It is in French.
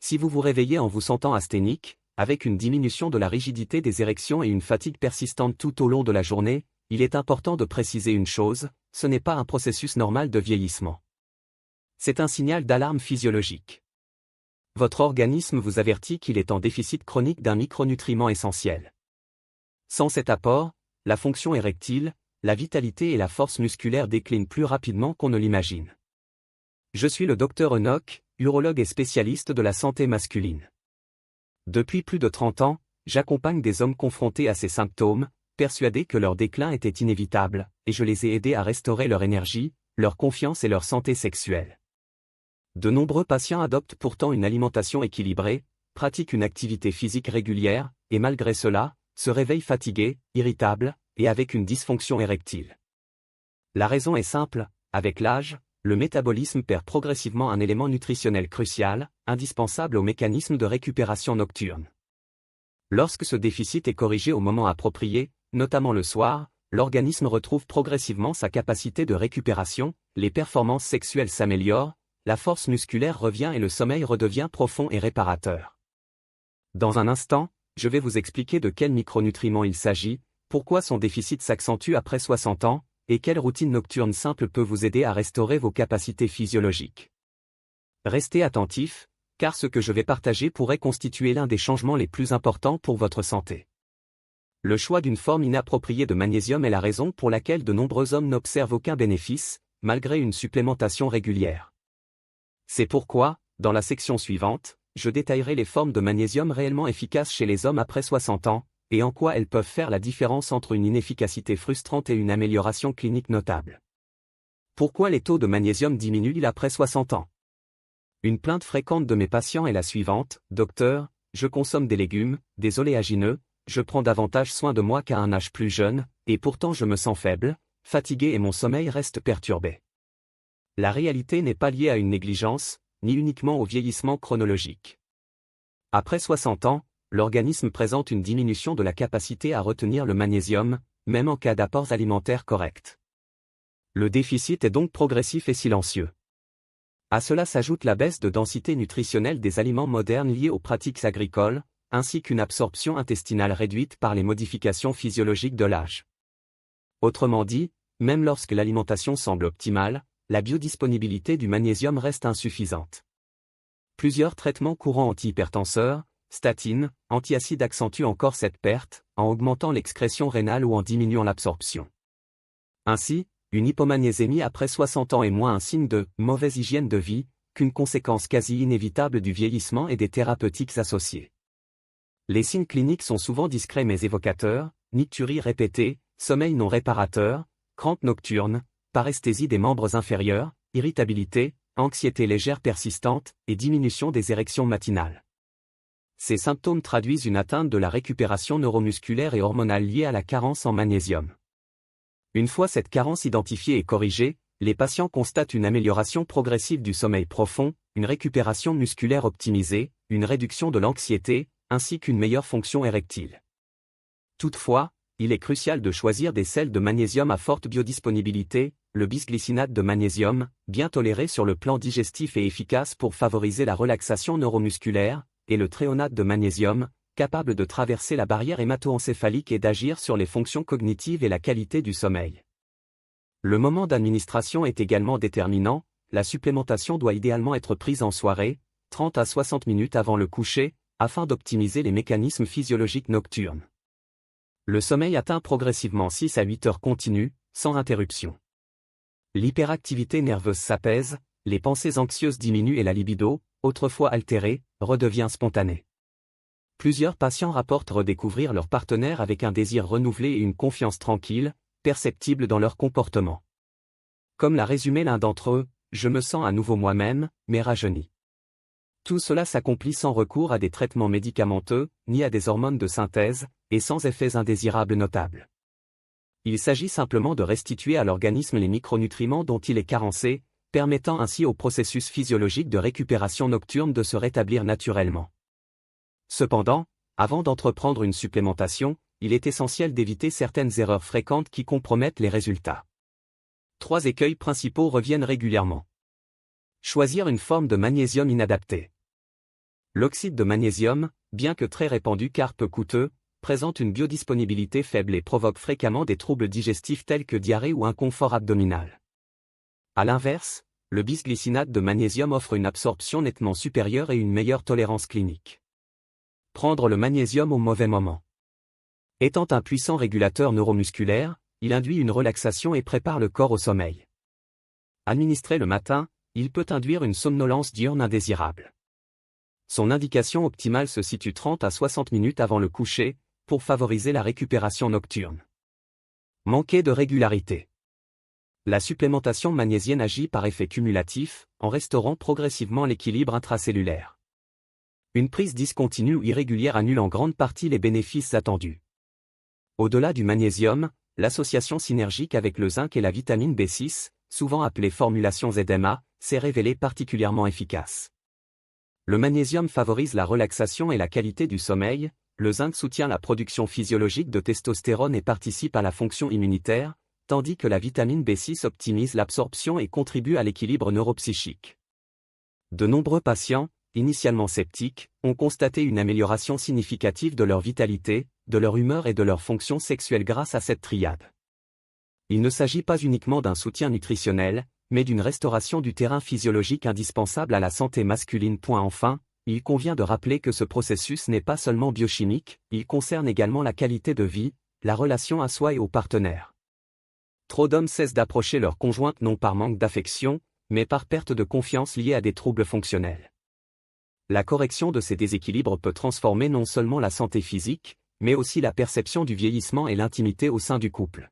Si vous vous réveillez en vous sentant asthénique, avec une diminution de la rigidité des érections et une fatigue persistante tout au long de la journée, il est important de préciser une chose, ce n'est pas un processus normal de vieillissement. C'est un signal d'alarme physiologique. Votre organisme vous avertit qu'il est en déficit chronique d'un micronutriment essentiel. Sans cet apport, la fonction érectile, la vitalité et la force musculaire déclinent plus rapidement qu'on ne l'imagine. Je suis le Dr Enoch, urologue et spécialiste de la santé masculine. Depuis plus de 30 ans, j'accompagne des hommes confrontés à ces symptômes, persuadés que leur déclin était inévitable, et je les ai aidés à restaurer leur énergie, leur confiance et leur santé sexuelle. De nombreux patients adoptent pourtant une alimentation équilibrée, pratiquent une activité physique régulière, et malgré cela, se réveillent fatigués, irritables, et avec une dysfonction érectile. La raison est simple, avec l'âge, le métabolisme perd progressivement un élément nutritionnel crucial, indispensable au mécanisme de récupération nocturne. Lorsque ce déficit est corrigé au moment approprié, notamment le soir, l'organisme retrouve progressivement sa capacité de récupération, les performances sexuelles s'améliorent, la force musculaire revient et le sommeil redevient profond et réparateur. Dans un instant, je vais vous expliquer de quels micronutriments il s'agit, pourquoi son déficit s'accentue après 60 ans, et quelle routine nocturne simple peut vous aider à restaurer vos capacités physiologiques. Restez attentifs, car ce que je vais partager pourrait constituer l'un des changements les plus importants pour votre santé. Le choix d'une forme inappropriée de magnésium est la raison pour laquelle de nombreux hommes n'observent aucun bénéfice, malgré une supplémentation régulière. C'est pourquoi, dans la section suivante, je détaillerai les formes de magnésium réellement efficaces chez les hommes après 60 ans, et en quoi elles peuvent faire la différence entre une inefficacité frustrante et une amélioration clinique notable. Pourquoi les taux de magnésium diminuent-ils après 60 ans? Une plainte fréquente de mes patients est la suivante: docteur, je consomme des légumes, des oléagineux, je prends davantage soin de moi qu'à un âge plus jeune, et pourtant je me sens faible, fatigué et mon sommeil reste perturbé. La réalité n'est pas liée à une négligence, ni uniquement au vieillissement chronologique. Après 60 ans, l'organisme présente une diminution de la capacité à retenir le magnésium, même en cas d'apports alimentaires corrects. Le déficit est donc progressif et silencieux. À cela s'ajoute la baisse de densité nutritionnelle des aliments modernes liés aux pratiques agricoles, ainsi qu'une absorption intestinale réduite par les modifications physiologiques de l'âge. Autrement dit, même lorsque l'alimentation semble optimale, la biodisponibilité du magnésium reste insuffisante. Plusieurs traitements courants antihypertenseurs, statines, antiacides accentuent encore cette perte, en augmentant l'excrétion rénale ou en diminuant l'absorption. Ainsi, une hypomagnésémie après 60 ans est moins un signe de « mauvaise hygiène de vie » qu'une conséquence quasi inévitable du vieillissement et des thérapeutiques associées. Les signes cliniques sont souvent discrets mais évocateurs: nicturie répétée, sommeil non réparateur, crampes nocturnes, paresthésie des membres inférieurs, irritabilité, anxiété légère persistante, et diminution des érections matinales. Ces symptômes traduisent une atteinte de la récupération neuromusculaire et hormonale liée à la carence en magnésium. Une fois cette carence identifiée et corrigée, les patients constatent une amélioration progressive du sommeil profond, une récupération musculaire optimisée, une réduction de l'anxiété, ainsi qu'une meilleure fonction érectile. Toutefois, il est crucial de choisir des sels de magnésium à forte biodisponibilité, le bisglycinate de magnésium, bien toléré sur le plan digestif et efficace pour favoriser la relaxation neuromusculaire, et le thréonate de magnésium, capable de traverser la barrière hémato-encéphalique et d'agir sur les fonctions cognitives et la qualité du sommeil. Le moment d'administration est également déterminant, la supplémentation doit idéalement être prise en soirée, 30 à 60 minutes avant le coucher, afin d'optimiser les mécanismes physiologiques nocturnes. Le sommeil atteint progressivement 6 à 8 heures continues, sans interruption. L'hyperactivité nerveuse s'apaise, les pensées anxieuses diminuent et la libido, autrefois altérée, redevient spontanée. Plusieurs patients rapportent redécouvrir leur partenaire avec un désir renouvelé et une confiance tranquille, perceptible dans leur comportement. Comme l'a résumé l'un d'entre eux, « Je me sens à nouveau moi-même, mais rajeuni ». Tout cela s'accomplit sans recours à des traitements médicamenteux, ni à des hormones de synthèse, et sans effets indésirables notables. Il s'agit simplement de restituer à l'organisme les micronutriments dont il est carencé, permettant ainsi au processus physiologique de récupération nocturne de se rétablir naturellement. Cependant, avant d'entreprendre une supplémentation, il est essentiel d'éviter certaines erreurs fréquentes qui compromettent les résultats. 3 écueils principaux reviennent régulièrement. Choisir une forme de magnésium inadaptée. L'oxyde de magnésium, bien que très répandu car peu coûteux, présente une biodisponibilité faible et provoque fréquemment des troubles digestifs tels que diarrhée ou inconfort abdominal. A l'inverse, le bisglycinate de magnésium offre une absorption nettement supérieure et une meilleure tolérance clinique. Prendre le magnésium au mauvais moment. Étant un puissant régulateur neuromusculaire, il induit une relaxation et prépare le corps au sommeil. Administré le matin, il peut induire une somnolence diurne indésirable. Son indication optimale se situe 30 à 60 minutes avant le coucher, pour favoriser la récupération nocturne. Manquer de régularité. La supplémentation magnésienne agit par effet cumulatif, en restaurant progressivement l'équilibre intracellulaire. Une prise discontinue ou irrégulière annule en grande partie les bénéfices attendus. Au-delà du magnésium, l'association synergique avec le zinc et la vitamine B6, souvent appelée formulation ZMA, s'est révélée particulièrement efficace. Le magnésium favorise la relaxation et la qualité du sommeil, le zinc soutient la production physiologique de testostérone et participe à la fonction immunitaire, tandis que la vitamine B6 optimise l'absorption et contribue à l'équilibre neuropsychique. De nombreux patients, initialement sceptiques, ont constaté une amélioration significative de leur vitalité, de leur humeur et de leur fonction sexuelle grâce à cette triade. Il ne s'agit pas uniquement d'un soutien nutritionnel, mais d'une restauration du terrain physiologique indispensable à la santé masculine. Enfin, il convient de rappeler que ce processus n'est pas seulement biochimique, il concerne également la qualité de vie, la relation à soi et au partenaire. Trop d'hommes cessent d'approcher leur conjointe non par manque d'affection, mais par perte de confiance liée à des troubles fonctionnels. La correction de ces déséquilibres peut transformer non seulement la santé physique, mais aussi la perception du vieillissement et l'intimité au sein du couple.